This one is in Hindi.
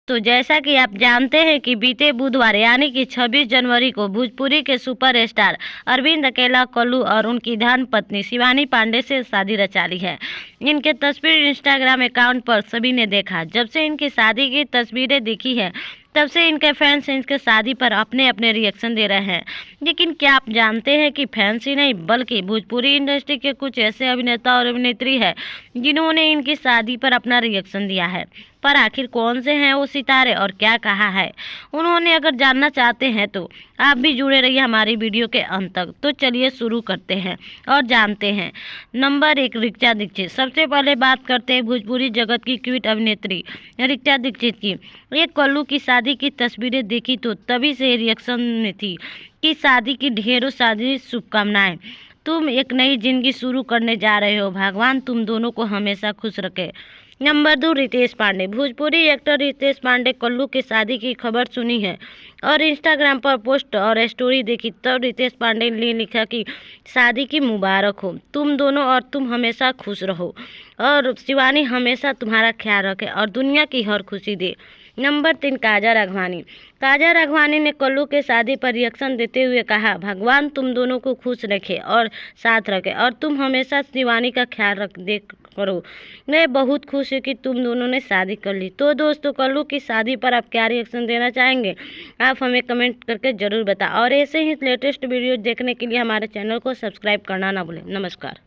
तो जैसा कि आप जानते हैं कि बीते बुधवार यानी कि 26 जनवरी को भोजपुरी के सुपरस्टार अरविंद अकेला कल्लू और उनकी धर्मपत्नी शिवानी पांडे से शादी रचा ली है। इनके तस्वीर इंस्टाग्राम अकाउंट पर सभी ने देखा। जब से इनकी शादी की तस्वीरें दिखी है तब से इनके फैंस इनके शादी पर अपने अपने रिएक्शन दे रहे हैं। लेकिन क्या आप जानते हैं कि फैंस ही नहीं बल्कि भोजपुरी इंडस्ट्री के कुछ ऐसे अभिनेता और अभिनेत्री हैं जिन्होंने इनकी शादी पर अपना रिएक्शन दिया है। पर आखिर कौन से हैं वो सितारे और क्या कहा है उन्होंने, अगर जानना चाहते हैं तो आप भी जुड़े रहिए हमारी वीडियो के अंत तक। तो चलिए शुरू करते हैं और जानते हैं। नंबर 1, ऋचा दीक्षित। सबसे पहले बात करते हैं भोजपुरी जगत की क्यूट अभिनेत्री ऋचा दीक्षित की। एक कल्लू की शादी की तस्वीरें देखी तो तभी से रिएक्शन में थी कि शादी की ढेरों शादी शुभकामनाएं। तुम एक नई जिंदगी शुरू करने जा रहे हो, भगवान तुम दोनों को हमेशा खुश रखे। नंबर 2, रितेश पांडे। भोजपुरी एक्टर रितेश पांडे कल्लू की शादी की खबर सुनी है और इंस्टाग्राम पर पोस्ट और स्टोरी देखी तब रितेश पांडे ने लिखा कि शादी की मुबारक हो तुम दोनों और तुम हमेशा खुश रहो और शिवानी हमेशा तुम्हारा ख्याल रखे और दुनिया की हर खुशी दे। नंबर 3, काजल राघवानी। काजल राघवानी ने कल्लू के शादी पर रिएक्शन देते हुए कहा, भगवान तुम दोनों को खुश रखे और साथ रखे और तुम हमेशा शिवानी का ख्याल रख दे करो। मैं बहुत खुश हूँ कि तुम दोनों ने शादी कर ली। तो दोस्तों, कल्लू की शादी पर आप क्या रिएक्शन देना चाहेंगे आप हमें कमेंट करके ज़रूर बताएं और ऐसे ही लेटेस्ट वीडियो देखने के लिए हमारे चैनल को सब्सक्राइब करना ना भूलें। नमस्कार।